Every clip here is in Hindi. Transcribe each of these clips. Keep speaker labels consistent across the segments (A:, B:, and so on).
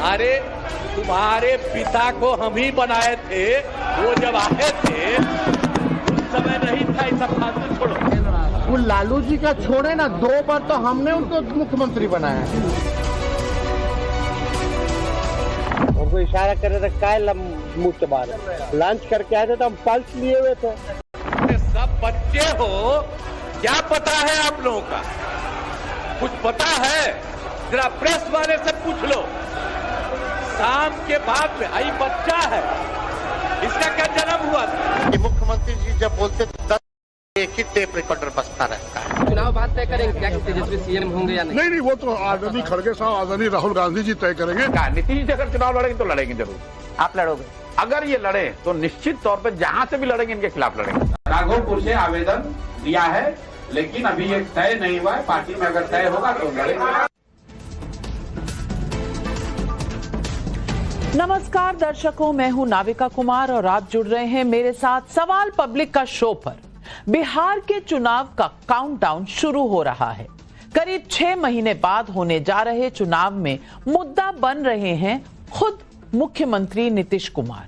A: अरे तुम्हारे पिता को हम ही बनाए थे, वो जब आए थे उस समय नहीं था। ऐसा फालतू छोड़ो।
B: वो लालू जी का छोड़े ना, 2 बार तो हमने उनको मुख्यमंत्री बनाया।
C: उनको इशारा कर रहे थे काय मुंह के बाहर लंच करके आए थे तो हम पल्स लिए हुए थे।
A: सब बच्चे हो, क्या पता है आप लोगों का? कुछ पता है? जरा प्रेस वाले से पूछ लो। शाम के बाद में आई बच्चा है, इसका क्या जन्म हुआ था?
B: मुख्यमंत्री जी जब बोलते तब एक ही टेप रिकॉर्डर बजता रहता है।
D: चुनाव बात तय करेंगे क्या कि तेजस्वी सीएम होंगे या नहीं?
E: नहीं, वो तो आदरणीय खड़गे साहब, आदरणीय राहुल गांधी जी तय करेंगे।
F: नीतीश जी अगर चुनाव लड़ेंगे तो लड़ेंगे जरूर।
D: आप लड़ोगे?
F: अगर ये लड़े तो निश्चित तौर पर जहां से भी लड़ेंगे इनके खिलाफ लड़ेंगे। राघोपुर से आवेदन दिया है, लेकिन अभी ये तय नहीं हुआ है। पार्टी में अगर तय होगा तो लड़ेंगे।
G: नमस्कार दर्शकों, मैं हूं नाविका कुमार और आप जुड़ रहे हैं मेरे साथ सवाल पब्लिक का शो पर। बिहार के चुनाव का काउंटडाउन शुरू हो रहा है। करीब 6 महीने बाद होने जा रहे चुनाव में मुद्दा बन रहे हैं खुद मुख्यमंत्री नीतीश कुमार।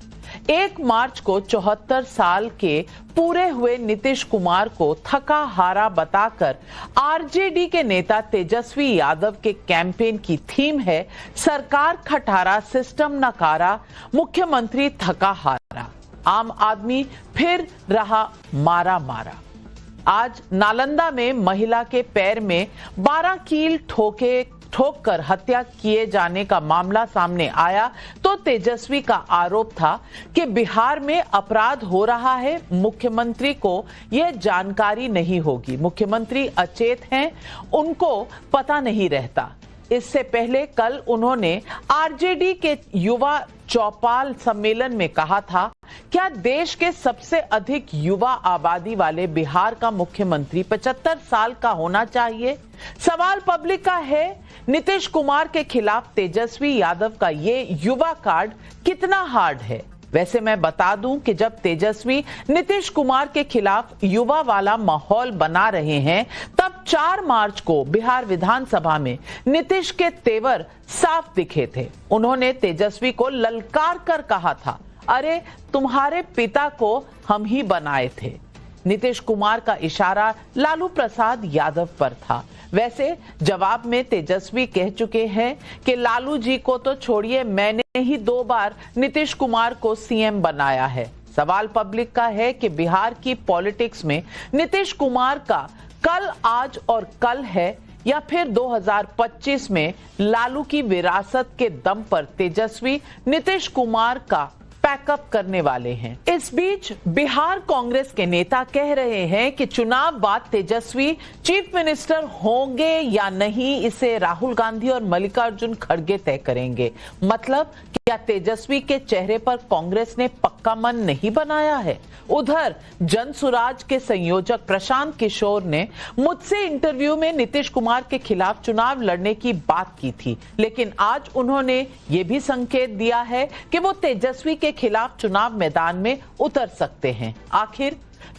G: 1 मार्च को 74 साल के पूरे हुए नीतीश कुमार को थका हारा बताकर आरजेडी के नेता तेजस्वी यादव के कैंपेन की थीम है सरकार खटारा सिस्टम नकारा, मुख्यमंत्री थका हारा, आम आदमी फिर रहा मारा मारा। आज नालंदा में महिला के पैर में 12 कील ठोककर हत्या किए जाने का मामला सामने आया तो तेजस्वी का आरोप था कि बिहार में अपराध हो रहा है, मुख्यमंत्री को यह जानकारी नहीं होगी, मुख्यमंत्री अचेत हैं, उनको पता नहीं रहता। इससे पहले कल उन्होंने आरजेडी के युवा चौपाल सम्मेलन में कहा था, क्या देश के सबसे अधिक युवा आबादी वाले बिहार का मुख्यमंत्री 75 साल का होना चाहिए? सवाल पब्लिक का है, नीतीश कुमार के खिलाफ तेजस्वी यादव का ये युवा कार्ड कितना हार्ड है? वैसे मैं बता दूं कि जब तेजस्वी नीतीश कुमार के खिलाफ युवा वाला माहौल बना रहे हैं, तब 4 मार्च को बिहार विधानसभा में नीतीश के तेवर साफ दिखे थे। उन्होंने तेजस्वी को ललकार कर कहा था, अरे तुम्हारे पिता को हम ही बनाए थे। नीतीश कुमार का इशारा लालू प्रसाद यादव पर था। वैसे जवाब में तेजस्वी कह चुके हैं कि लालू जी को तो छोड़िए, मैंने ही 2 बार नीतीश कुमार को सीएम बनाया है। सवाल पब्लिक का है कि बिहार की पॉलिटिक्स में नीतीश कुमार का कल, आज और कल है, या फिर 2025 में लालू की विरासत के दम पर तेजस्वी नीतीश कुमार का पैकअप करने वाले हैं। इस बीच बिहार कांग्रेस के नेता कह रहे हैं कि चुनाव बाद तेजस्वी चीफ मिनिस्टर होंगे या नहीं, इसे राहुल गांधी और मल्लिकार्जुन खड़गे तय करेंगे। मतलब क्या तेजस्वी के चेहरे पर कांग्रेस ने पक्का मन नहीं बनाया है? उधर जनसुराज के संयोजक प्रशांत किशोर ने मुझसे इंटरव्यू में नीतीश कुमार के खिलाफ चुनाव लड़ने की बात की थी, लेकिन आज उन्होंने ये भी संकेत दिया है कि वो तेजस्वी के खिलाफ चुनाव मैदान में उतर सकते हैं। आखिर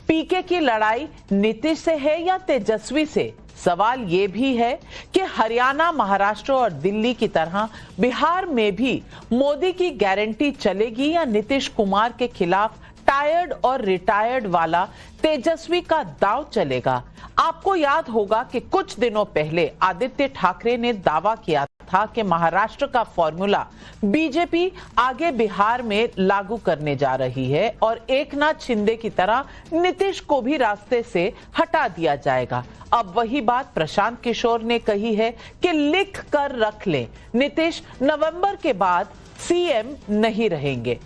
G: पीके की लड़ाई नीतीश से है या तेजस्वी से? सवाल ये भी है कि हरियाणा, महाराष्ट्र और दिल्ली की तरह बिहार में भी मोदी की गारंटी चलेगी या नीतीश कुमार के खिलाफ टायर्ड और रिटायर्ड वाला तेजस्वी का दांव चलेगा? आपको याद होगा कि कुछ दिनों पहले आदित्य ठाकरे ने दावा किया था कि महाराष्ट्र का फॉर्मूला बीजेपी आगे बिहार में लागू करने जा रही है और एकनाथ शिंदे की तरह नीतीश को भी रास्ते से हटा दिया जाएगा। अब वही बात प्रशांत किशोर ने कही है कि लिख कर रख लें, नीतीश नवंबर के बाद सीएम नहीं रहेंगे।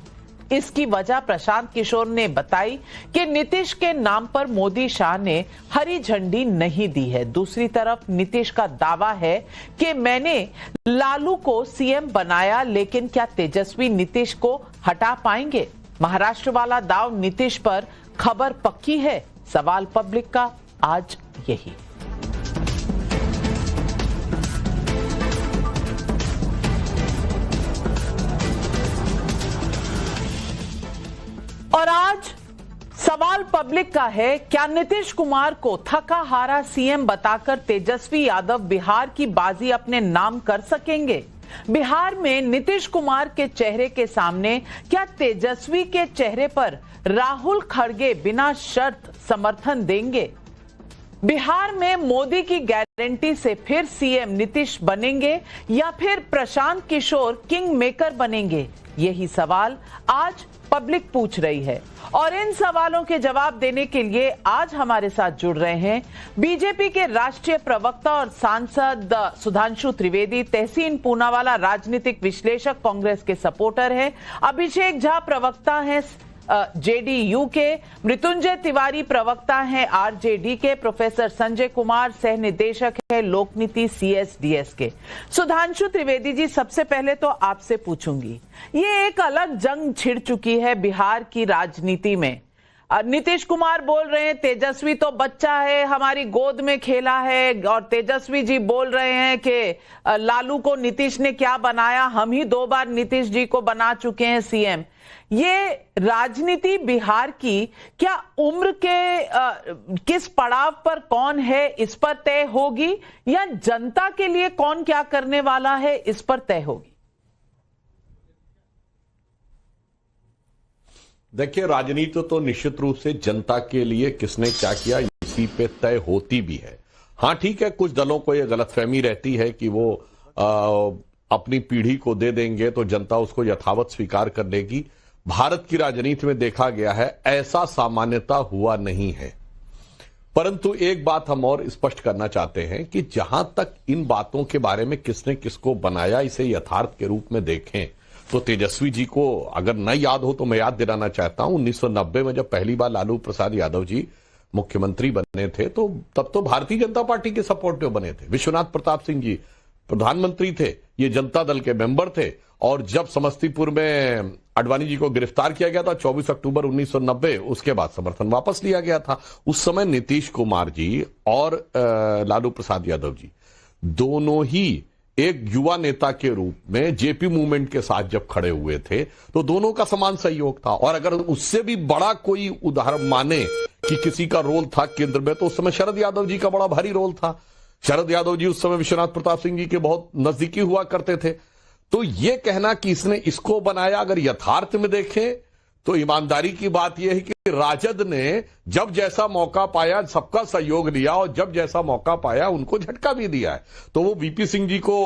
G: इसकी वजह प्रशांत किशोर ने बताई कि नीतीश के नाम पर मोदी शाह ने हरी झंडी नहीं दी है। दूसरी तरफ नीतीश का दावा है कि मैंने लालू को सीएम बनाया, लेकिन क्या तेजस्वी नीतीश को हटा पाएंगे? महाराष्ट्र वाला दाव नीतीश पर खबर पक्की है? सवाल पब्लिक का आज यही। और आज सवाल पब्लिक का है, क्या नीतीश कुमार को थका हारा सीएम बताकर तेजस्वी यादव बिहार की बाजी अपने नाम कर सकेंगे? बिहार में नीतीश कुमार के चेहरे के सामने क्या तेजस्वी के चेहरे पर राहुल खड़गे बिना शर्त समर्थन देंगे? बिहार में मोदी की गारंटी से फिर सीएम नीतीश बनेंगे या फिर प्रशांत किशोर किंग मेकर बनेंगे? यही सवाल आज पब्लिक पूछ रही है और इन सवालों के जवाब देने के लिए आज हमारे साथ जुड़ रहे हैं बीजेपी के राष्ट्रीय प्रवक्ता और सांसद सुधांशु त्रिवेदी, तहसीन पूनावाला राजनीतिक विश्लेषक, कांग्रेस के सपोर्टर हैं, अभिषेक झा प्रवक्ता हैं जेडीयू के, मृत्युंजय तिवारी प्रवक्ता हैं आरजेडी के, प्रोफेसर संजय कुमार सह निदेशक है लोकनीति सीएसडीएस के। सुधांशु त्रिवेदी जी, सबसे पहले तो आपसे पूछूंगी, ये एक अलग जंग छिड़ चुकी है बिहार की राजनीति में। नीतीश कुमार बोल रहे हैं तेजस्वी तो बच्चा है, हमारी गोद में खेला है, और तेजस्वी जी बोल रहे हैं कि लालू को नीतीश ने क्या बनाया, हम ही 2 बार नीतीश जी को बना चुके हैं सीएम। ये राजनीति बिहार की क्या उम्र के किस पड़ाव पर कौन है इस पर तय होगी या जनता के लिए कौन क्या करने वाला है इस पर तय होगी?
H: देखिए, राजनीति तो निश्चित रूप से जनता के लिए किसने क्या किया इसी पे तय होती भी है। हाँ ठीक है, कुछ दलों को यह गलतफहमी रहती है कि वो अपनी पीढ़ी को दे देंगे तो जनता उसको यथावत स्वीकार कर लेगी। भारत की राजनीति में देखा गया है ऐसा सामान्यता हुआ नहीं है। परंतु एक बात हम और स्पष्ट करना चाहते हैं कि जहां तक इन बातों के बारे में किसने किसको बनाया इसे यथार्थ के रूप में देखें तो तेजस्वी जी को अगर न याद हो तो मैं याद दिलाना चाहता हूं 1990 में जब पहली बार लालू प्रसाद यादव जी मुख्यमंत्री बने थे तो तब तो भारतीय जनता पार्टी के सपोर्ट में बने थे। विश्वनाथ प्रताप सिंह जी प्रधानमंत्री थे, ये जनता दल के मेंबर थे, और जब समस्तीपुर में आडवाणी जी को गिरफ्तार किया गया था 24 अक्टूबर 1990, उसके बाद समर्थन वापस लिया गया था। उस समय नीतीश कुमार जी और लालू प्रसाद यादव जी दोनों ही एक युवा नेता के रूप में जेपी मूवमेंट के साथ जब खड़े हुए थे तो दोनों का समान सहयोग था। और अगर उससे भी बड़ा कोई उदाहरण माने कि किसी का रोल था केंद्र में तो उस समय शरद यादव जी का बड़ा भारी रोल था। शरद यादव जी उस समय विश्वनाथ प्रताप सिंह जी के बहुत नजदीकी हुआ करते थे। तो यह कहना कि इसने इसको बनाया, अगर यथार्थ में देखें तो ईमानदारी की बात यह है कि राजद ने जब जैसा मौका पाया सबका सहयोग लिया और जब जैसा मौका पाया उनको झटका भी दिया है। तो वो वीपी सिंह जी को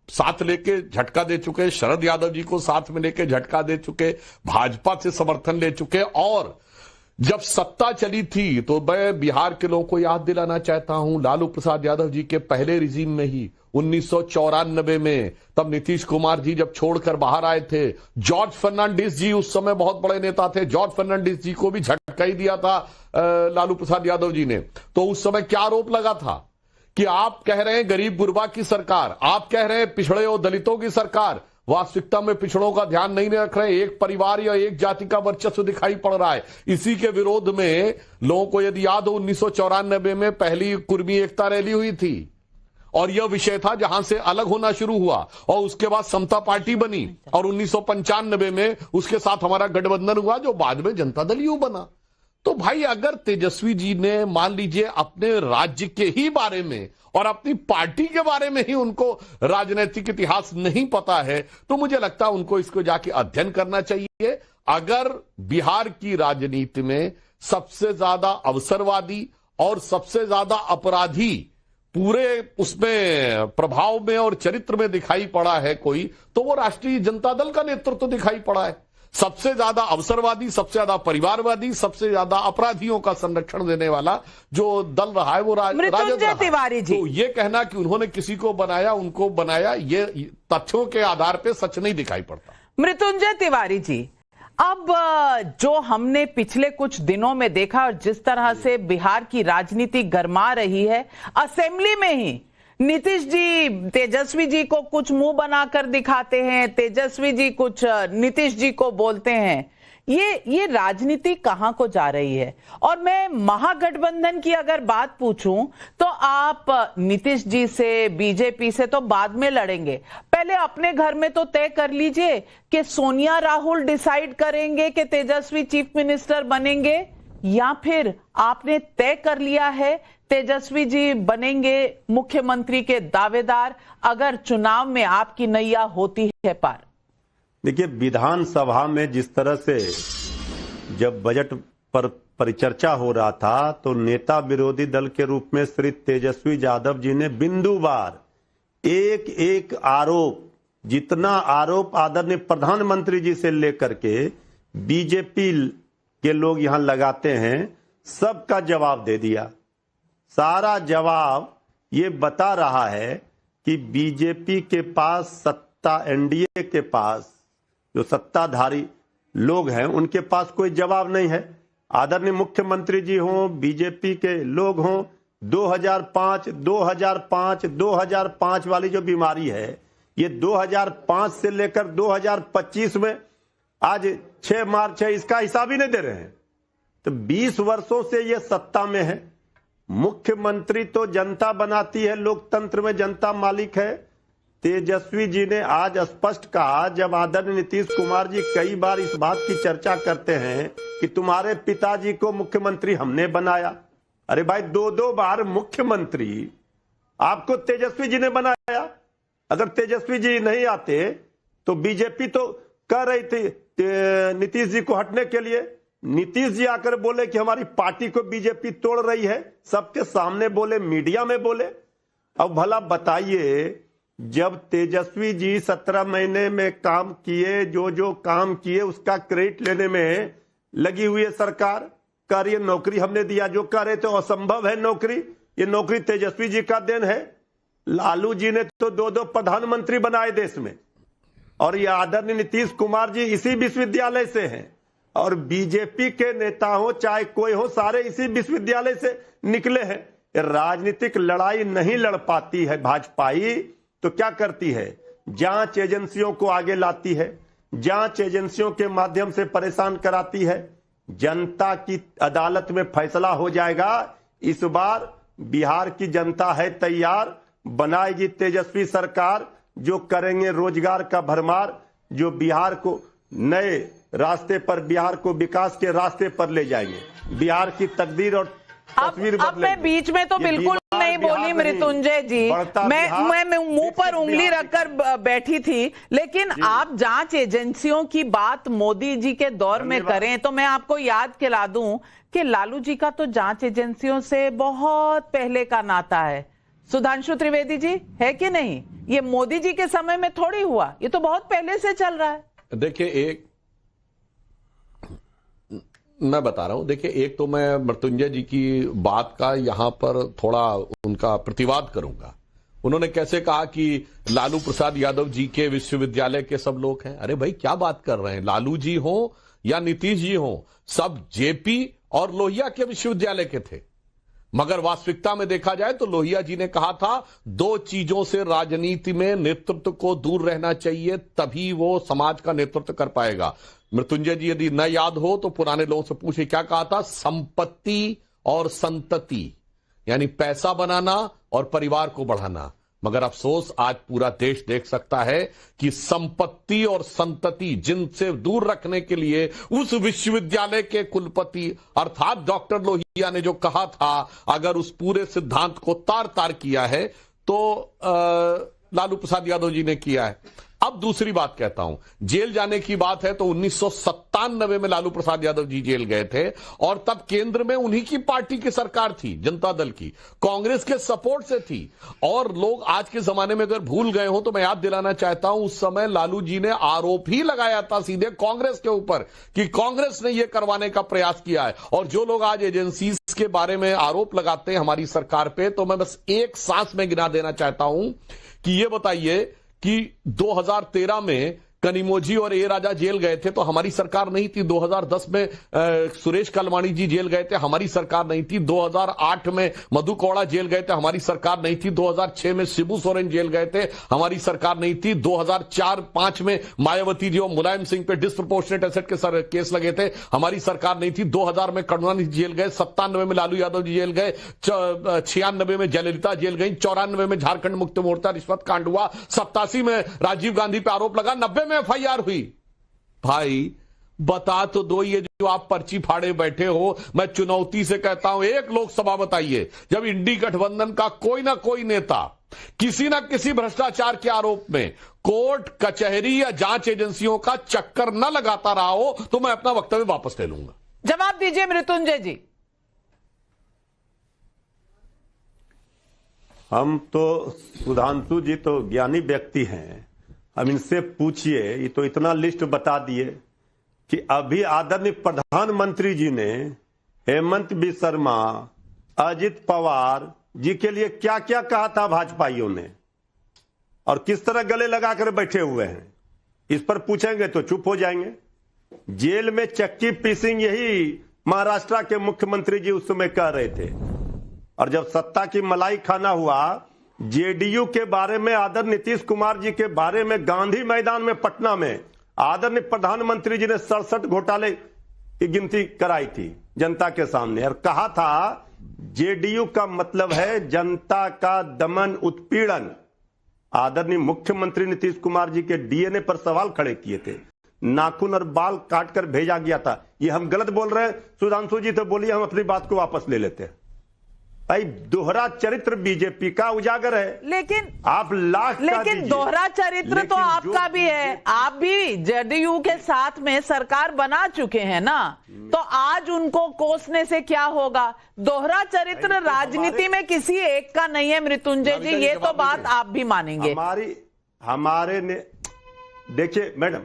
H: साथ लेके झटका दे चुके, शरद यादव जी को साथ में लेके झटका दे चुके, भाजपा से समर्थन ले चुके। और जब सत्ता चली थी तो मैं बिहार के लोगों को याद दिलाना चाहता हूं लालू प्रसाद यादव जी के पहले रिजीम में ही 1994 में, तब नीतीश कुमार जी जब छोड़कर बाहर आए थे, जॉर्ज फर्नांडिस जी उस समय बहुत बड़े नेता थे, जॉर्ज फर्नांडिस जी को भी झटका ही दिया था लालू प्रसाद यादव जी ने। तो उस समय क्या आरोप लगा था कि आप कह रहे हैं गरीब गुरबा की सरकार, आप कह रहे हैं पिछड़े और दलितों की सरकार, वास्तविकता में पिछड़ों का ध्यान नहीं रख रहे, एक परिवार या एक जाति का वर्चस्व दिखाई पड़ रहा है। इसी के विरोध में लोगों को यदि याद हो 1994 में पहली कुर्मी एकता रैली हुई थी और यह विषय था जहां से अलग होना शुरू हुआ और उसके बाद समता पार्टी बनी और 1995 में उसके साथ हमारा गठबंधन हुआ जो बाद में जनता दल यू बना। तो भाई अगर तेजस्वी जी ने मान लीजिए अपने राज्य के ही बारे में और अपनी पार्टी के बारे में ही उनको राजनीतिक इतिहास नहीं पता है तो मुझे लगता है उनको इसको जाके अध्ययन करना चाहिए। अगर बिहार की राजनीति में सबसे ज्यादा अवसरवादी और सबसे ज्यादा अपराधी पूरे उसमें प्रभाव में और चरित्र में दिखाई पड़ा है कोई, तो वो राष्ट्रीय जनता दल का नेतृत्व दिखाई पड़ा है। सबसे ज्यादा अवसरवादी, सबसे ज्यादा परिवारवादी, सबसे ज्यादा अपराधियों का संरक्षण देने वाला जो दल रहा है वो राजद
G: तिवारी जी।
H: तो ये कहना कि उन्होंने किसी को बनाया, उनको बनाया, ये तथ्यों के आधार पे सच नहीं दिखाई पड़ता।
G: मृत्युंजय तिवारी जी, अब जो हमने पिछले कुछ दिनों में देखा और जिस तरह से बिहार की राजनीति गरमा रही है, असेंबली में ही नीतीश जी तेजस्वी जी को कुछ मुंह बनाकर दिखाते हैं, तेजस्वी जी कुछ नीतीश जी को बोलते हैं। ये राजनीति कहां को जा रही है? और मैं महागठबंधन की अगर बात पूछूं तो आप नीतीश जी से, बीजेपी से तो बाद में लड़ेंगे, पहले अपने घर में तो तय कर लीजिए कि सोनिया राहुल डिसाइड करेंगे कि तेजस्वी चीफ मिनिस्टर बनेंगे या फिर आपने तय कर लिया है तेजस्वी जी बनेंगे मुख्यमंत्री के दावेदार अगर चुनाव में आपकी नैया होती है पार?
I: देखिए, विधानसभा में जिस तरह से जब बजट पर परिचर्चा हो रहा था तो नेता विरोधी दल के रूप में श्री तेजस्वी यादव जी ने बिंदुवार एक एक आरोप, जितना आरोप आदरणीय प्रधानमंत्री जी से लेकर के बीजेपी के लोग यहां लगाते हैं, सबका जवाब दे दिया। सारा जवाब ये बता रहा है कि बीजेपी के पास सत्ता, एनडीए के पास जो सत्ताधारी लोग हैं उनके पास कोई जवाब नहीं है। आदरणीय मुख्यमंत्री जी हों, बीजेपी के लोग हों, 2005 वाली जो बीमारी है ये 2005 से लेकर 2025 में आज 6 मार्च है, इसका हिसाब ही नहीं दे रहे हैं। तो 20 वर्षों से ये सत्ता में है। मुख्यमंत्री तो जनता बनाती है, लोकतंत्र में जनता मालिक है। तेजस्वी जी ने आज स्पष्ट कहा, जब आदरणीय नीतीश कुमार जी कई बार इस बात की चर्चा करते हैं कि तुम्हारे पिताजी को मुख्यमंत्री हमने बनाया। अरे भाई, 2 बार मुख्यमंत्री आपको तेजस्वी जी ने बनाया। अगर तेजस्वी जी नहीं आते तो बीजेपी तो कह रही थी नीतीश जी को हटने के लिए। नीतीश जी आकर बोले कि हमारी पार्टी को बीजेपी तोड़ रही है, सबके सामने बोले, मीडिया में बोले। अब भला बताइए, जब तेजस्वी जी 17 महीने में काम किए, जो काम किए उसका क्रेडिट लेने में लगी हुई है सरकार। कह रही है नौकरी हमने दिया, जो कह रहे थे असंभव है नौकरी, ये नौकरी तेजस्वी जी का देन है। लालू जी ने तो 2 प्रधानमंत्री बनाए देश में, और ये आदरणीय नीतीश कुमार जी इसी विश्वविद्यालय से हैं, और बीजेपी के नेता हो चाहे कोई हो, सारे इसी विश्वविद्यालय से निकले हैं। राजनीतिक लड़ाई नहीं लड़ पाती है भाजपाई तो क्या करती है, जांच एजेंसियों को आगे लाती है, जांच एजेंसियों के माध्यम से परेशान कराती है। जनता की अदालत में फैसला हो जाएगा। इस बार बिहार की जनता है तैयार, बनाएगी तेजस्वी सरकार, जो करेंगे रोजगार का भरमार, जो बिहार को नए रास्ते पर, बिहार को विकास के रास्ते पर ले जाएंगे। बिहार की तकदीर और तस्वीर
G: अब मैं बीच में तो बिल्कुल नहीं बोली मृत्युंजय जी, मैं मुंह पर उंगली रखकर बैठी थी, लेकिन आप जांच एजेंसियों की बात मोदी जी के दौर में करें तो मैं आपको याद दिला दूं कि लालू जी का तो जांच एजेंसियों से बहुत पहले का नाता है। सुधांशु त्रिवेदी जी, है कि नहीं? ये मोदी जी के समय में थोड़ी हुआ, ये तो बहुत पहले से चल रहा है।
H: देखिए, एक मैं बता रहा हूं, देखिए, एक तो मैं मृत्युंजय जी की बात का यहां पर थोड़ा उनका प्रतिवाद करूंगा। उन्होंने कैसे कहा कि लालू प्रसाद यादव जी के विश्वविद्यालय के सब लोग हैं। अरे भाई, क्या बात कर रहे हैं? लालू जी हो या नीतीश जी हो, सब जेपी और लोहिया के विश्वविद्यालय के थे। मगर वास्तविकता में देखा जाए तो लोहिया जी ने कहा था 2 चीजों से राजनीति में नेतृत्व को दूर रहना चाहिए, तभी वो समाज का नेतृत्व कर पाएगा। मृत्युंजय जी यदि न याद हो तो पुराने लोगों से पूछे, क्या कहा था? संपत्ति और संतति, यानी पैसा बनाना और परिवार को बढ़ाना। मगर अफसोस, आज पूरा देश देख सकता है कि संपत्ति और संतति जिनसे दूर रखने के लिए उस विश्वविद्यालय के कुलपति अर्थात डॉक्टर लोहिया ने जो कहा था, अगर उस पूरे सिद्धांत को तार तार किया है तो लालू प्रसाद यादव जी ने किया है। अब दूसरी बात कहता हूं, जेल जाने की बात है तो 1997 में लालू प्रसाद यादव जी जेल गए थे, और तब केंद्र में उन्हीं की पार्टी की सरकार थी, जनता दल की, कांग्रेस के सपोर्ट से थी। और लोग आज के जमाने में अगर भूल गए हो तो मैं याद दिलाना चाहता हूं, उस समय लालू जी ने आरोप ही लगाया था सीधे कांग्रेस के ऊपर कि कांग्रेस ने यह करवाने का प्रयास किया है। और जो लोग आज एजेंसीज के बारे में आरोप लगाते हैं हमारी सरकार पे, तो मैं बस एक सांस में गिना देना चाहता हूं कि यह बताइए कि 2013 में कनिमोझी और ए राजा जेल गए थे तो हमारी सरकार नहीं थी। 2010 में सुरेश कलमाणी जी जेल गए थे, हमारी सरकार नहीं थी। 2008 में मधु कौड़ा जेल गए थे, हमारी सरकार नहीं थी। 2006 में शिबू सोरेन जेल गए थे, हमारी सरकार नहीं थी। 2004-5 में मायावती जी और मुलायम सिंह पे डिसप्रोपोर्शनेट एसेट के केस लगे थे, हमारी सरकार नहीं थी। 2000 में करुणानिधि जेल गए, 97 में लालू यादव जी जेल गए, 96 में जयललिता जेल गई, 94 में झारखंड मुक्ति मोर्चा रिश्वत कांड हुआ, 87 में राजीव गांधी पे आरोप लगा, 90 में एफआईआर हुई। भाई, बता तो दो, ये जो आप पर्ची फाड़े बैठे हो, मैं चुनौती से कहता हूं एक लोकसभा बताइए जब इंडी गठबंधन का कोई ना कोई नेता किसी ना किसी भ्रष्टाचार के आरोप में कोर्ट कचहरी या जांच एजेंसियों का चक्कर न लगाता रहा हो तो मैं अपना वक्तव्य वापस ले लूंगा।
G: जवाब दीजिए मृत्युंजय जी।
I: हम तो सुधांशु जी तो ज्ञानी व्यक्ति हैं, हम इनसे पूछिए, ये तो इतना लिस्ट बता दिए कि अभी आदरणीय प्रधानमंत्री जी ने हेमंत बिस्वा शर्मा, अजित पवार जी के लिए क्या क्या कहा था भाजपाइयों ने, और किस तरह गले लगाकर बैठे हुए हैं। इस पर पूछेंगे तो चुप हो जाएंगे। जेल में चक्की पीसिंग यही महाराष्ट्र के मुख्यमंत्री जी उस समय कह रहे थे, और जब सत्ता की मलाई खाना हुआ, जेडीयू के बारे में आदरणीय नीतीश कुमार जी के बारे में गांधी मैदान में पटना में आदरणीय प्रधानमंत्री जी ने 67 घोटाले की गिनती कराई थी जनता के सामने, और कहा था जेडीयू का मतलब है जनता का दमन उत्पीड़न। आदरणीय मुख्यमंत्री नीतीश कुमार जी के डीएनए पर सवाल खड़े किए थे, नाखून और बाल काटकर भेजा गया था। ये हम गलत बोल रहे हैं सुधांशु जी, तो बोलिए हम अपनी बात को वापस ले लेते हैं। भाई दोहरा चरित्र बीजेपी का उजागर है,
G: लेकिन
I: आप लाख
G: लेकिन दोहरा चरित्र तो आपका भी है, आप भी जेडीयू के साथ में सरकार बना चुके हैं ना, तो आज उनको कोसने से क्या होगा? दोहरा चरित्र राजनीति में किसी एक का नहीं है मृत्युंजय जी, ये तो बात आप भी मानेंगे।
I: हमारे ने देखिए मैडम,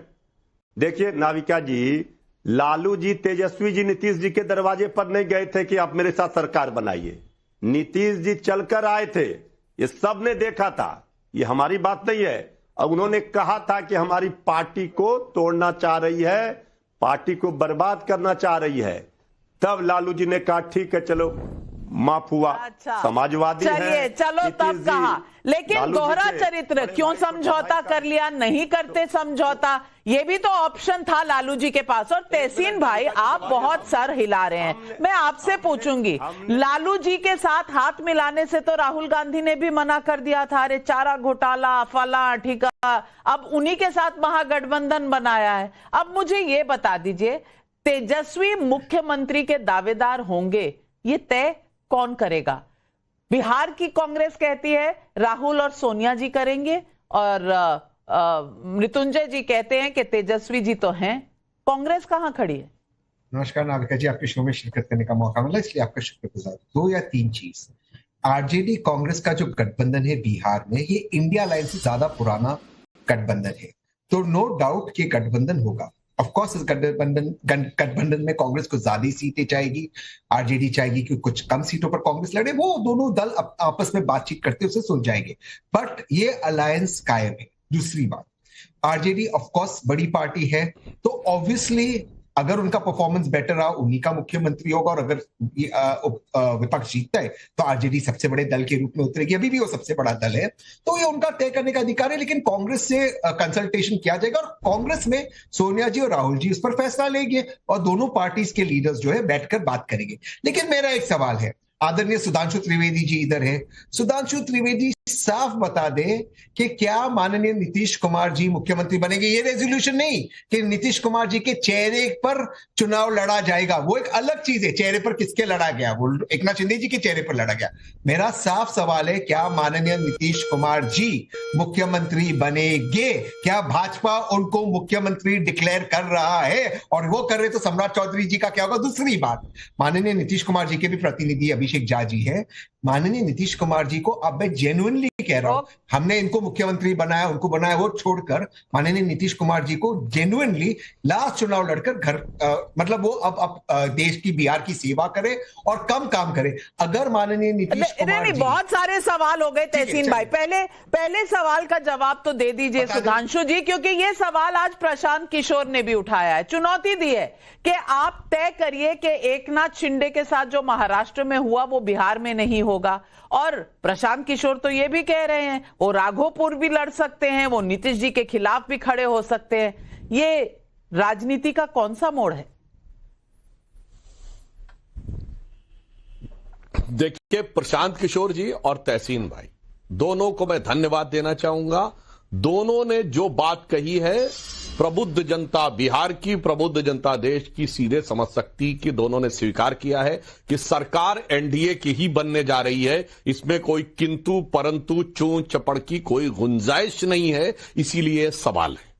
I: देखिए नाविका जी, लालू जी, तेजस्वी जी नीतीश जी के दरवाजे पर नहीं गए थे कि आप मेरे साथ सरकार बनाइए। नीतीश जी चलकर आए थे, ये सब ने देखा था, ये हमारी बात नहीं है। अब उन्होंने कहा था कि हमारी पार्टी को तोड़ना चाह रही है, पार्टी को बर्बाद करना चाह रही है, तब लालू जी ने कहा ठीक है चलो माफ हुआ।
G: अच्छा,
I: समाजवादी
G: चलिए चलो तब कहा, लेकिन दोहरा चरित्र क्यों समझौता कर लिया? नहीं करते समझौता, ये भी तो ऑप्शन था लालू जी के पास। और तहसीन भाई, आप बहुत सर हिला रहे हैं, मैं आपसे पूछूंगी, लालू जी के साथ हाथ मिलाने से तो राहुल गांधी ने भी मना कर दिया था, अरे चारा घोटाला फला ठिका, अब उन्हीं के साथ महागठबंधन बनाया है। अब मुझे ये बता दीजिए, तेजस्वी मुख्यमंत्री के दावेदार होंगे, ये तय कौन करेगा? बिहार की कांग्रेस कहती है राहुल और सोनिया जी करेंगे, और मृत्युंजय जी कहते हैं कि तेजस्वी जी तो हैं। कांग्रेस कहां खड़ी है?
J: नमस्कार नाविका जी, आपके शो में शिरकत करने का मौका मिला, इसलिए आपका शुक्रगुजार। 2 या 3 चीज, आरजेडी कांग्रेस का जो गठबंधन है बिहार में, ये इंडिया लाइन से ज्यादा पुराना गठबंधन है, तो नो डाउट कि गठबंधन होगा। ऑफ कोर्स इस गठबंधन में कांग्रेस को ज्यादा सीटें चाहेगी, आरजेडी चाहेगी कि कुछ कम सीटों पर कांग्रेस लड़े, वो दोनों दल आपस में बातचीत करते उसे सुलझाएंगे, बट ये अलायंस कायम है। दूसरी बात, आरजेडी ऑफ कोर्स बड़ी पार्टी है, तो ऑब्वियसली अगर उनका परफॉर्मेंस बेटर रहा, उन्हीं का मुख्यमंत्री होगा, और अगर विपक्ष जीतता है तो आरजेडी सबसे बड़े दल के रूप में उतरेगी। अभी भी वो सबसे बड़ा दल है, तो ये उनका तय करने का अधिकार है, लेकिन कांग्रेस से कंसल्टेशन किया जाएगा, और कांग्रेस में सोनिया जी और राहुल जी उस पर फैसला लेंगे, और दोनों पार्टीज के लीडर्स जो है बैठकर बात करेंगे। लेकिन मेरा एक सवाल है, आदरणीय सुधांशु त्रिवेदी जी इधर है, सुधांशु त्रिवेदी साफ बता दे कि क्या माननीय नीतीश कुमार जी मुख्यमंत्री बनेंगे? ये रेजोल्यूशन नहीं कि नीतीश कुमार जी के चेहरे पर चुनाव लड़ा जाएगा, वो एक अलग चीज है। चेहरे पर किसके लड़ा गया? वो एकनाथ शिंदे जी के चेहरे पर लड़ा गया। मेरा साफ सवाल है, क्या माननीय नीतीश कुमार जी मुख्यमंत्री बनेंगे? क्या भाजपा उनको मुख्यमंत्री डिक्लेयर कर रहा है? और वो कर रहे तो सम्राट चौधरी जी का क्या होगा? दूसरी बात, माननीय नीतीश कुमार जी के भी प्रतिनिधि अभिषेक झा जी है, माननीय नीतीश कुमार जी को अब मैं जेन्युइनली कह रहा हूं, हमने इनको मुख्यमंत्री बनाया, उनको बनाया, वो छोड़कर माननीय नीतीश कुमार जी को जेन्युइनली लास्ट चुनाव लड़कर घर मतलब वो अब देश की बिहार की सेवा करे और कम काम करे। अगर माननीय नीतीश कुमार जी,
G: बहुत सारे सवाल हो गए तहसीन भाई, पहले सवाल का जवाब तो दे दीजिए सुधांशु जी, क्योंकि ये सवाल आज प्रशांत किशोर ने भी उठाया है, चुनौती दी है कि आप तय करिए कि एकनाथ शिंदे के साथ जो महाराष्ट्र में हुआ वो बिहार में नहीं होगा। और प्रशांत किशोर तो ये भी कह रहे हैं वो राघोपुर भी लड़ सकते हैं, वो नीतीश जी के खिलाफ भी खड़े हो सकते हैं। ये राजनीति का कौन सा मोड़ है?
H: देखिए, प्रशांत किशोर जी और तहसीन भाई दोनों को मैं धन्यवाद देना चाहूंगा। दोनों ने जो बात कही है प्रबुद्ध जनता बिहार की, प्रबुद्ध जनता देश की सीधे समझ सकती कि दोनों ने स्वीकार किया है कि सरकार एनडीए की ही बनने जा रही है। इसमें कोई किंतु परंतु चूं चपड़ की कोई गुंजाइश नहीं है। इसीलिए सवाल है।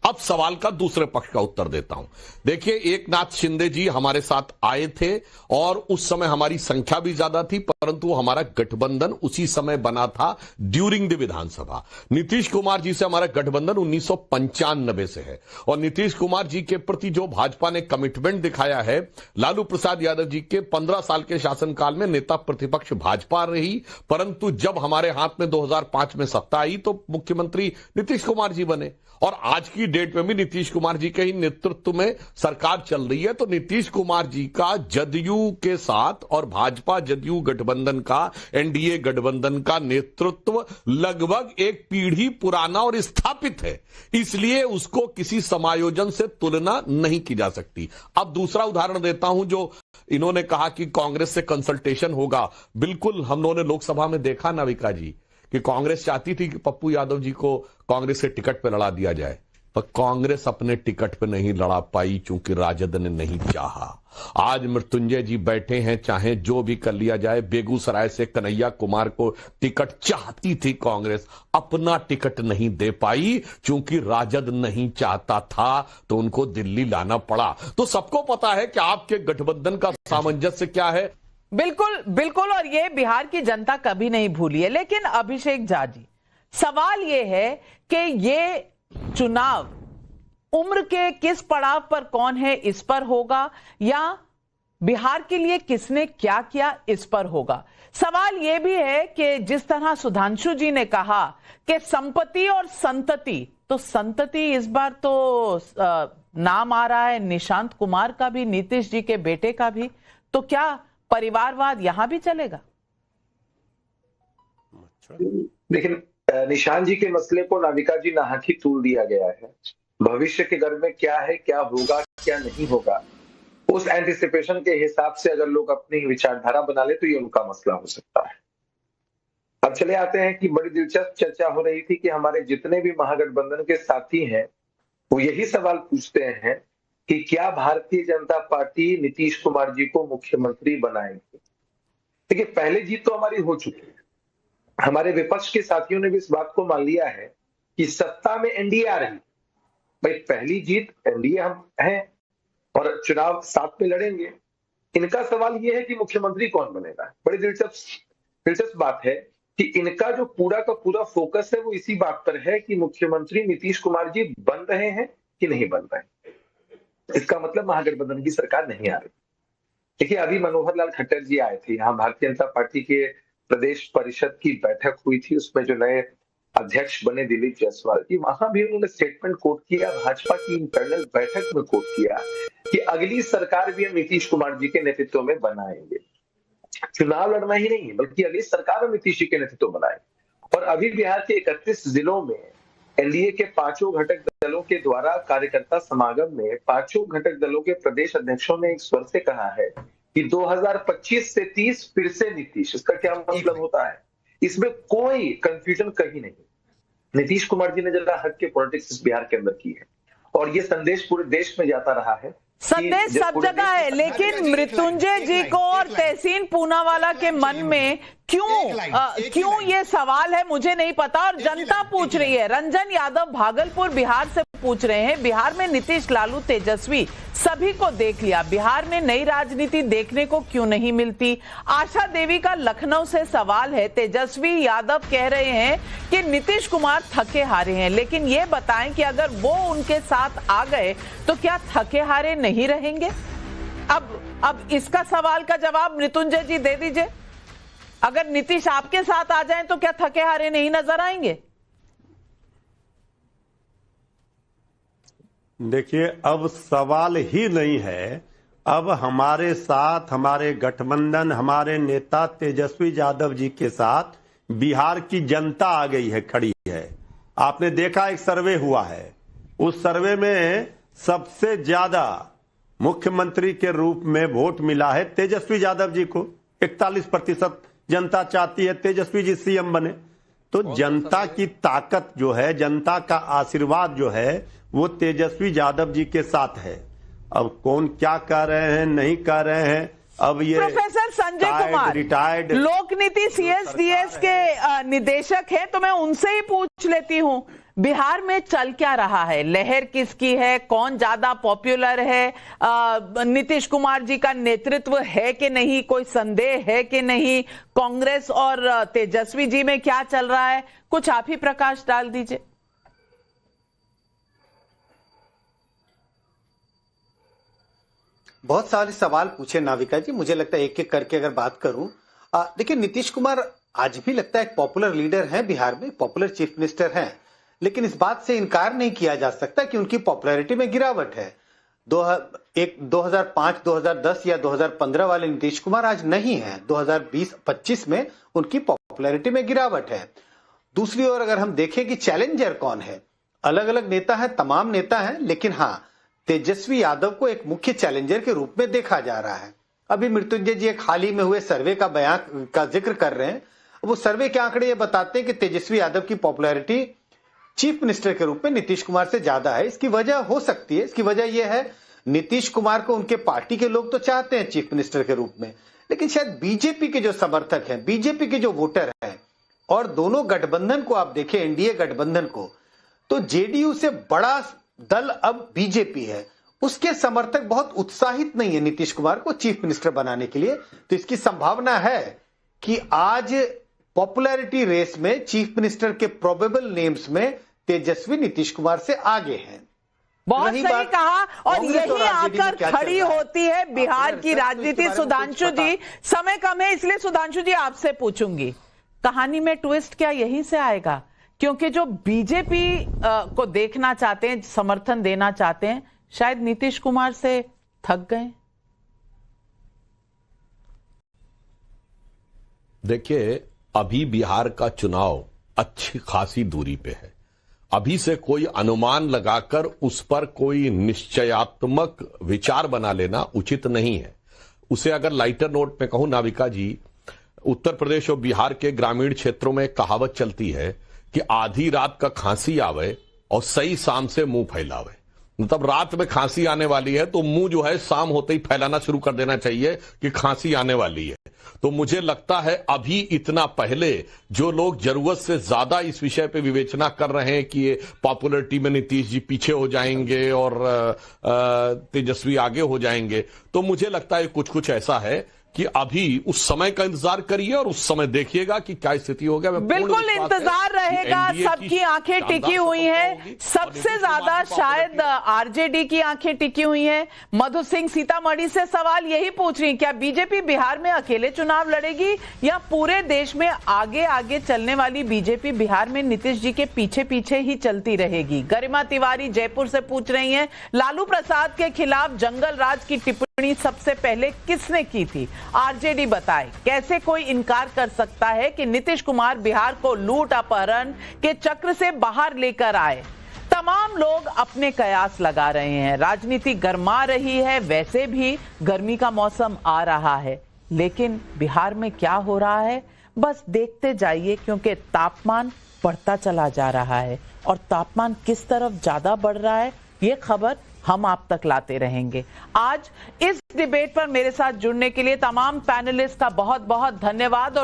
H: अब सवाल का दूसरे पक्ष का उत्तर देता हूं। देखिए, एकनाथ शिंदे जी हमारे साथ आए थे और उस समय हमारी संख्या भी ज्यादा थी, परंतु हमारा गठबंधन उसी समय बना था ड्यूरिंग द विधानसभा। नीतीश कुमार जी से हमारा गठबंधन 1995 से है और नीतीश कुमार जी के प्रति जो भाजपा ने कमिटमेंट दिखाया है, लालू प्रसाद यादव जी के 15 साल के शासनकाल में नेता प्रतिपक्ष भाजपा रही, परंतु जब हमारे हाथ में 2005 में सत्ता आई तो मुख्यमंत्री नीतीश कुमार जी बने और आज की डेट में भी नीतीश कुमार जी के ही नेतृत्व में सरकार चल रही है। तो नीतीश कुमार जी का जदयू के साथ और भाजपा जदयू गठबंधन का, एनडीए गठबंधन का नेतृत्व लगभग एक पीढ़ी पुराना और स्थापित है, इसलिए उसको किसी समायोजन से तुलना नहीं की जा सकती। अब दूसरा उदाहरण देता हूं, जो इन्होंने कहा कि कांग्रेस से कंसल्टेशन होगा। बिल्कुल, हम लोगों ने लोकसभा में देखा नाविका जी कि कांग्रेस चाहती थी कि पप्पू यादव जी को कांग्रेस के टिकट पर लड़ा दिया जाए, पर कांग्रेस अपने टिकट पे नहीं लड़ा पाई क्योंकि राजद ने नहीं चाहा। आज मृत्युंजय जी बैठे हैं, चाहे जो भी कर लिया जाए। बेगूसराय से कन्हैया कुमार को टिकट चाहती थी कांग्रेस, अपना टिकट नहीं दे पाई क्योंकि राजद नहीं चाहता था, तो उनको दिल्ली लाना पड़ा। तो सबको पता है कि आपके गठबंधन का सामंजस्य क्या है।
G: बिल्कुल बिल्कुल, और ये बिहार की जनता कभी नहीं भूली है। लेकिन अभिषेक झा जी, सवाल ये है कि ये चुनाव उम्र के किस पड़ाव पर कौन है इस पर होगा, या बिहार के लिए किसने क्या किया इस पर होगा। सवाल यह भी है कि जिस तरह सुधांशु जी ने कहा कि संपत्ति और संतति, तो संतति इस बार तो नाम आ रहा है निशांत कुमार का भी, नीतीश जी के बेटे का भी, तो क्या परिवारवाद यहां भी चलेगा?
K: लेकिन निशांत जी के मसले को नाविका जी नाहकी तूल दिया गया है। भविष्य के घर में क्या है, क्या होगा, क्या नहीं होगा, उस एंटिसिपेशन के हिसाब से अगर लोग अपनी विचारधारा बना ले तो ये उनका मसला हो सकता है। अब चले आते हैं कि बड़ी दिलचस्प चर्चा हो रही थी कि हमारे जितने भी महागठबंधन के साथी हैं वो यही सवाल पूछते हैं कि क्या भारतीय जनता पार्टी नीतीश कुमार जी को मुख्यमंत्री बनाएगी। देखिए, पहले जीत तो हमारी हो चुकी है। हमारे विपक्ष के साथियों ने भी इस बात को मान लिया है कि सत्ता में एनडीए आ रही। भाई, पहली जीत एनडीए हम हैं और चुनाव साथ में लड़ेंगे। इनका सवाल यह है कि मुख्यमंत्री कौन बनेगा। बड़ी दिलचस्प बात है कि इनका जो पूरा का पूरा फोकस है वो इसी बात पर है कि मुख्यमंत्री नीतीश कुमार जी बन रहे हैं कि नहीं बन रहे हैं। इसका मतलब महागठबंधन की सरकार नहीं आ रही। देखिए, अभी मनोहर लाल खट्टर जी आए थे यहाँ, भारतीय जनता पार्टी के प्रदेश परिषद की बैठक हुई थी, उसमें जो नए अध्यक्ष बने दिलीप जायसवाल जी, वहां भी उन्होंने स्टेटमेंट कोट किया, भाजपा की इंटरनल बैठक में कोट किया कि अगली सरकार भी हम नीतीश कुमार जी के नेतृत्व में बनाएंगे। चुनाव लड़ना ही नहीं बल्कि अगली सरकार हम नीतीश जी के नेतृत्व में बनाएंगे। और अभी बिहार के 31 जिलों में एनडीए के 5 घटक दलों के द्वारा कार्यकर्ता समागम में 5 घटक दलों के प्रदेश अध्यक्षों ने एक स्वर से कहा है कि 2025 से 30 फिर से नीतीश। इसका क्या मतलब होता है? इसमें कोई कंफ्यूजन कहीं नहीं। नीतीश कुमार जी ने जरा हट के पॉलिटिक्स इस बिहार के अंदर की है और ये संदेश पूरे देश में जाता रहा है।
G: संदेश सब जगह है, लेकिन मृत्युंजय जी को और तहसीन पूनावाला के मन में क्यों ये सवाल है मुझे नहीं पता, और जनता पूछ रही है। रंजन यादव भागलपुर बिहार से पूछ रहे हैं, बिहार में नीतीश, लालू, तेजस्वी सभी को देख लिया, बिहार में नई राजनीति देखने को क्यों नहीं मिलती। आशा देवी का लखनऊ से सवाल है, तेजस्वी यादव कह रहे हैं कि नीतीश कुमार थके हारे हैं, लेकिन ये बताएं कि अगर वो उनके साथ आ गए तो क्या थके हारे नहीं रहेंगे? अब इसका सवाल का जवाब मृत्युंजय जी दे दीजिए। अगर नीतीश आपके साथ आ जाएं तो क्या थके हारे नहीं नजर आएंगे?
I: देखिए, अब सवाल ही नहीं है। अब हमारे साथ, हमारे गठबंधन, हमारे नेता तेजस्वी यादव जी के साथ बिहार की जनता आ गई है, खड़ी है। आपने देखा, एक सर्वे हुआ है, उस सर्वे में सबसे ज्यादा मुख्यमंत्री के रूप में वोट मिला है तेजस्वी यादव जी को। 41% जनता चाहती है तेजस्वी जी सीएम बने। तो जनता की ताकत जो है, जनता का आशीर्वाद जो है, वो तेजस्वी यादव जी के साथ है। अब कौन क्या कह रहे हैं, नहीं कह रहे हैं, अब ये
G: प्रोफेसर संजय कुमार
I: रिटायर्ड
G: लोक नीति सीएसडीएस के निदेशक है, तो मैं उनसे ही पूछ लेती हूं, बिहार में चल क्या रहा है? लहर किसकी है? कौन ज्यादा पॉपुलर है? नीतीश कुमार जी का नेतृत्व है कि नहीं? कोई संदेह है कि नहीं? कांग्रेस और तेजस्वी जी में क्या चल रहा है? कुछ आप ही प्रकाश डाल दीजिए।
L: बहुत सारे सवाल पूछे नाविका जी, मुझे लगता है एक एक करके अगर बात करूं, देखिए नीतीश कुमार आज भी लगता है एक पॉपुलर लीडर हैं बिहार में, पॉपुलर चीफ मिनिस्टर हैं, लेकिन इस बात से इनकार नहीं किया जा सकता कि उनकी पॉपुलैरिटी में गिरावट है। 2005, 2010 या 2015 वाले नीतीश कुमार आज नहीं है। 2020-25 में उनकी पॉपुलैरिटी में गिरावट है। दूसरी ओर अगर हम देखें कि चैलेंजर कौन है, अलग अलग नेता है, तमाम नेता हैं, लेकिन हाँ तेजस्वी यादव को एक मुख्य चैलेंजर के रूप में देखा जा रहा है। अभी मृत्युंजय जी एक हाल ही में हुए सर्वे का बयान का जिक्र कर रहे हैं। वो सर्वे के आंकड़े ये बताते हैं कि तेजस्वी यादव की पॉपुलैरिटी चीफ मिनिस्टर के रूप में नीतीश कुमार से ज्यादा है। इसकी वजह हो सकती है, इसकी वजह यह है नीतीश कुमार को उनके पार्टी के लोग तो चाहते हैं चीफ मिनिस्टर के रूप में, लेकिन शायद बीजेपी के जो समर्थक हैं, बीजेपी के जो वोटर हैं, और दोनों गठबंधन को आप देखें, एनडीए गठबंधन को, तो जेडीयू से बड़ा दल अब बीजेपी है, उसके समर्थक बहुत उत्साहित नहीं है नीतीश कुमार को चीफ मिनिस्टर बनाने के लिए। तो इसकी संभावना है कि आज पॉपुलैरिटी रेस में चीफ मिनिस्टर के प्रोबेबल नेम्स में तेजस्वी नीतीश कुमार से आगे हैं।
G: बहुत सही कहा, और यही आकर खड़ी होती है बिहार की राजनीति। सुधांशु जी, समय कम है इसलिए सुधांशु जी आपसे पूछूंगी, कहानी में ट्विस्ट क्या यहीं से आएगा? क्योंकि जो बीजेपी को देखना चाहते हैं, समर्थन देना चाहते हैं, शायद नीतीश कुमार से थक गए।
H: देखिए, अभी बिहार का चुनाव अच्छी खासी दूरी पे है। अभी से कोई अनुमान लगाकर उस पर कोई निश्चयात्मक विचार बना लेना उचित नहीं है। उसे अगर लाइटर नोट में कहूं नाविका जी, उत्तर प्रदेश और बिहार के ग्रामीण क्षेत्रों में कहावत चलती है कि आधी रात का खांसी आवे और सही शाम से मुंह फैलावे। मतलब रात में खांसी आने वाली है तो मुंह जो है शाम होते ही फैलाना शुरू कर देना चाहिए कि खांसी आने वाली है। तो मुझे लगता है अभी इतना पहले जो लोग जरूरत से ज्यादा इस विषय पे विवेचना कर रहे हैं कि ये पॉपुलैरिटी में नीतीश जी पीछे हो जाएंगे और तेजस्वी आगे हो जाएंगे, तो मुझे लगता है कुछ कुछ ऐसा है कि अभी उस समय का इंतजार करिए और उस समय देखिएगा कि क्या स्थिति हो गया।
G: बिल्कुल इंतजार रहेगा, सबकी आंखें टिकी हुई हैं। सबसे ज्यादा शायद आरजेडी की आंखें टिकी हुई हैं। मधु सिंह सीतामढ़ी से सवाल यही पूछ रही, क्या बीजेपी बिहार में अकेले चुनाव लड़ेगी या पूरे देश में आगे आगे चलने वाली बीजेपी बिहार में नीतीश जी के पीछे पीछे ही चलती रहेगी? गरिमा तिवारी जयपुर से पूछ रही हैं, लालू प्रसाद के खिलाफ जंगल राज की टिप्पणी सबसे पहले किसने की थी? आरजेडी बताए। कैसे कोई इनकार कर सकता है कि नीतीश कुमार बिहार को लूट अपहरण के चक्र से बाहर लेकर आए? तमाम लोग अपने कयास लगा रहे हैं। राजनीति गर्मा रही है, वैसे भी गर्मी का मौसम आ रहा है, लेकिन बिहार में क्या हो रहा है बस देखते जाइए, क्योंकि तापमान बढ़ता चला जा रहा है और तापमान किस तरफ ज्यादा बढ़ रहा है ये खबर हम आप तक लाते रहेंगे। आज इस डिबेट पर मेरे साथ जुड़ने के लिए तमाम पैनलिस्ट का बहुत बहुत धन्यवाद। और